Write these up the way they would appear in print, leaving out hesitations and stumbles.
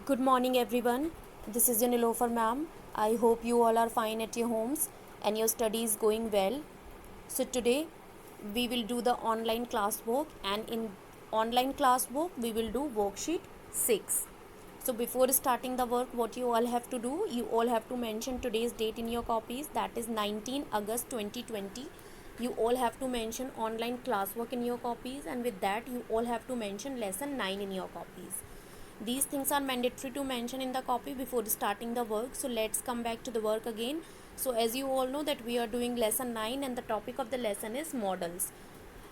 Good morning, everyone. This is Janilofer ma'am. I hope you all are fine at your homes and your study is going well. So today we will do the online classwork, and in online classwork we will do worksheet 6. So before starting the work, what you all have to do, you all have to mention today's date in your copies, that is 19 August 2020. You all have to mention online classwork in your copies, and with that you all have to mention lesson 9 in your copies. These things are mandatory to mention in the copy before starting the work. So let's come back to the work again. So as you all know that we are doing lesson 9 and the topic of the lesson is models.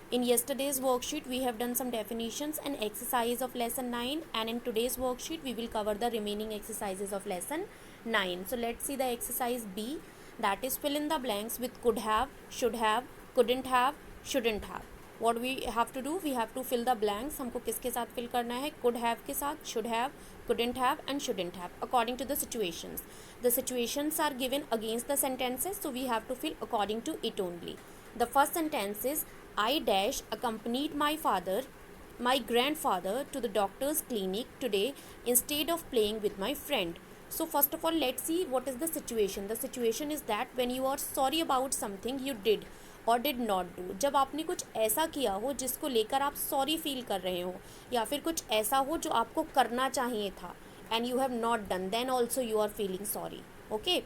In yesterday's worksheet we have done some definitions and exercise of lesson 9, and in today's worksheet we will cover the remaining exercises of lesson 9. So let's see the exercise B, that is fill in the blanks with could have, should have, couldn't have, shouldn't have. What we have to do, we have to fill the blanks. हमको किसके साथ fill करना है? could have के साथ, should have, couldn't have and shouldn't have according to the situations. The situations are given against the sentences, so we have to fill according to it only. The first sentence is I dash accompanied my grandfather to the doctor's clinic today instead of playing with my friend. So first of all, let's see what is the situation. The situation is that when you are sorry about something you did और did not do, जब आपने कुछ ऐसा किया हो जिसको लेकर आप सॉरी फील कर रहे हो, या फिर कुछ ऐसा हो जो आपको करना चाहिए था and you have not done, then also you are feeling sorry. Okay,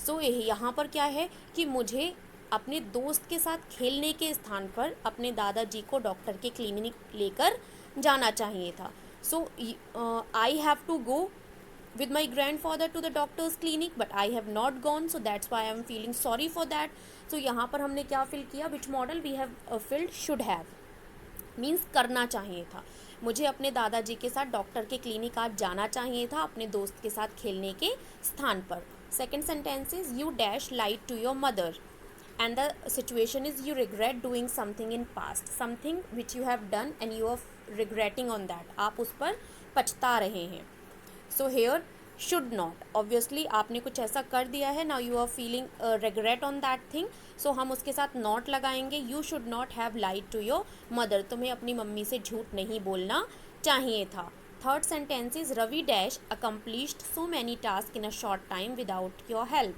so यहाँ पर क्या है कि मुझे अपने दोस्त के साथ खेलने के स्थान पर अपने दादाजी को डॉक्टर के क्लिनिक लेकर जाना चाहिए था. So I have to go with my grandfather to the doctor's clinic but I have not gone, so that's why I am feeling sorry for that. So यहाँ पर हमने क्या फिल किया, which model we have filled should have, means करना चाहिए था. मुझे अपने दादाजी के साथ डॉक्टर के क्लिनिक आज जाना चाहिए था अपने दोस्त के साथ खेलने के स्थान पर. Second sentence is you dash light to your mother and the situation is you regret doing something in past, something which you have done and you are regretting on that, आप उस पर पछता रहे हैं. So here should not, obviously आपने कुछ ऐसा कर दिया है, now you are feeling regret on that thing, so हम उसके साथ नॉट लगाएंगे. You should not have lied to your mother, तुम्हें अपनी मम्मी से झूठ नहीं बोलना चाहिए था. Third sentence is Ravi dash accomplished so many task in a short time without your help.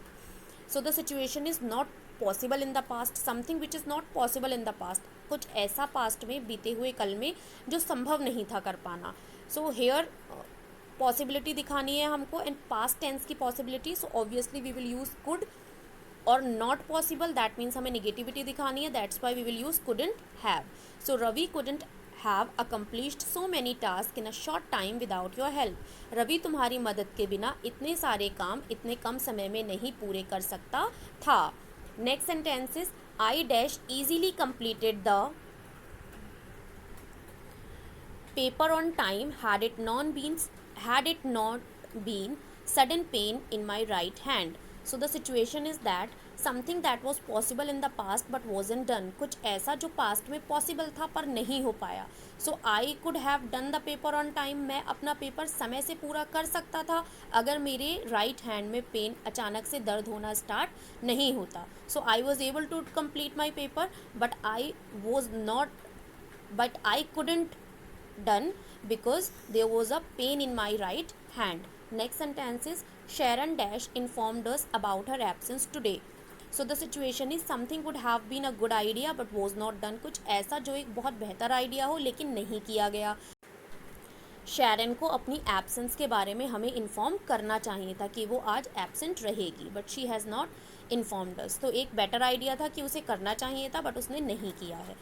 So the situation is not possible in the past, something which is not possible in the past, कुछ ऐसा past में बीते हुए कल में जो संभव नहीं था कर पाना. सो हेयर पॉसिबिलिटी दिखानी है हमको एंड पास्ट टेंस की possibility, so obviously we will use could. और नॉट पॉसिबल दैट मीन्स हमें नेगेटिविटी दिखानी है, that's why we will use couldn't have. So Ravi couldn't have accomplished so many task in a short time without your help. Ravi तुम्हारी मदद के बिना इतने सारे काम इतने कम समय में नहीं पूरे कर सकता था. Next sentence is I dash easily completed the paper on time had it not been sudden pain in my right hand. So the situation is that something that was possible in the past but wasn't done, कुछ ऐसा जो past में possible था पर नहीं हो पाया. So I could have done the paper on time, मैं अपना पेपर समय से पूरा कर सकता था अगर मेरे राइट हैंड में पेन अचानक से दर्द होना स्टार्ट नहीं होता. So I was able to complete my paper but I couldn't done because there was a pain in my right hand. Next sentence is Sharon dash informed us about her absence today. So the situation is something would have been a good idea but was not done, कुछ ऐसा जो एक बहुत बेहतर idea हो लेकिन नहीं किया गया. शैरन को अपनी एब्सेंस के बारे में हमें इन्फॉर्म करना चाहिए था कि वो आज एब्सेंट रहेगी, but she has not informed us. तो एक बेटर आइडिया था कि उसे करना चाहिए था बट उसने नहीं किया है.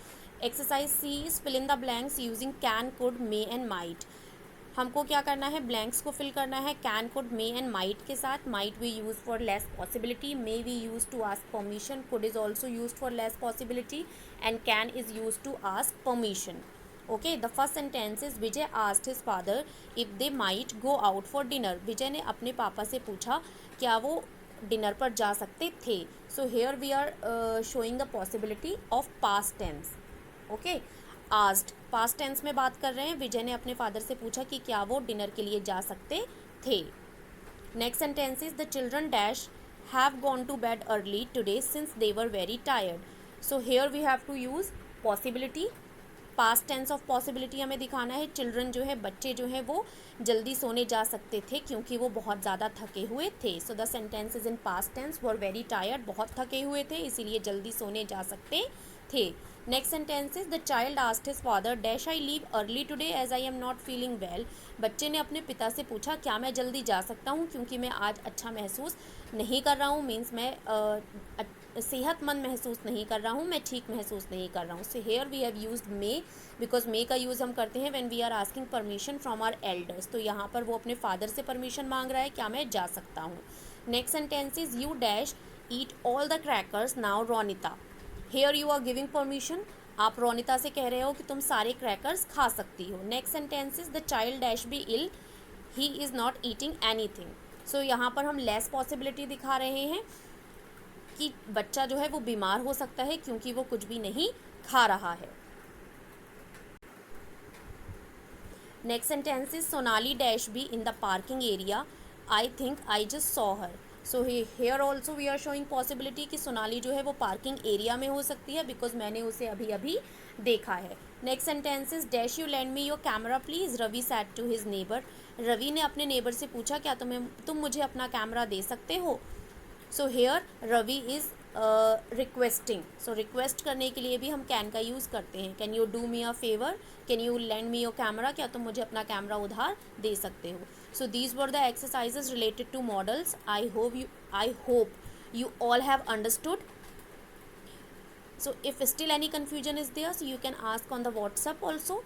Exercise C is fill in the blanks using can, could, may and might. हमको क्या करना है, ब्लैंक्स को फिल करना है can, could, may and might के साथ. Might we use for less possibility, may we use to ask permission, could is also use for less possibility and can is use to ask permission. Okay, the first sentence is Vijay asked his father if they might go out for dinner. विजय ने अपने पापा से पूछा क्या वो dinner पर जा सकते थे. So here we are showing the possibility of past tense. Okay, asked past tense में बात कर रहे हैं. विजय ने अपने फादर से पूछा कि क्या वो डिनर के लिए जा सकते थे. Next sentence is the children dash have gone to bed early today since they were very tired. So here we have to use possibility past tense of possibility हमें दिखाना है। चिल्ड्रन जो है, बच्चे जो हैं वो जल्दी सोने जा सकते थे क्योंकि वो बहुत ज़्यादा थके हुए थे। So the sentence is in past tense, were very tired, बहुत थके हुए थे इसीलिए जल्दी सोने जा सकते थे। Next sentence is the child asked his father dash I leave early today as I am not feeling well. बच्चे ने अपने पिता से पूछा क्या मैं जल्दी जा सकता हूँ क्योंकि मैं आज अच्छा महसूस नहीं कर रहा हूँ, मीन्स मैं सेहतमंद महसूस नहीं कर रहा हूँ, मैं ठीक महसूस नहीं कर रहा हूँ। So here we have used may, because may का यूज़ हम करते हैं when we are asking permission from our elders. तो यहाँ पर वो अपने फादर से परमिशन मांग रहा है, क्या मैं जा सकता हूँ। Next sentence is you dash eat all the crackers now Ronita. Here you are giving permission, आप रोनिता से कह रहे हो कि तुम सारे क्रैकर्स खा सकती हो। Next sentence is the child dash be ill, he is not eating anything. So यहाँ पर हम लेस पॉसिबिलिटी दिखा रहे हैं कि बच्चा जो है वो बीमार हो सकता है क्योंकि वो कुछ भी नहीं खा रहा है। Next sentence is Sonali dash be in the parking area, I think I just saw her. So here also we are showing possibility कि सोनाली जो है वो पार्किंग एरिया में हो सकती है बिकॉज मैंने उसे अभी अभी देखा है। Next sentence is dash you lend me your camera please, Ravi said to his neighbour. Ravi ने अपने नेबर से पूछा क्या तुम मुझे अपना कैमरा दे सकते हो। So here Ravi is requesting. So request करने के लिए भी हम कैन का यूज़ करते हैं। Can you do me a favour, can you lend me your camera, क्या तुम मुझे अपना कैमरा उधार दे सकते हो। So these were the exercises related to models. I hope you all have understood. So if still any confusion is there, so you can ask on the WhatsApp also,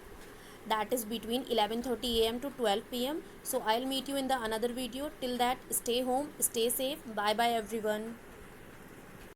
that is between 11:30 a.m. to 12 p.m. So I'll meet you in the another video. Till that, stay home, stay safe. Bye bye everyone.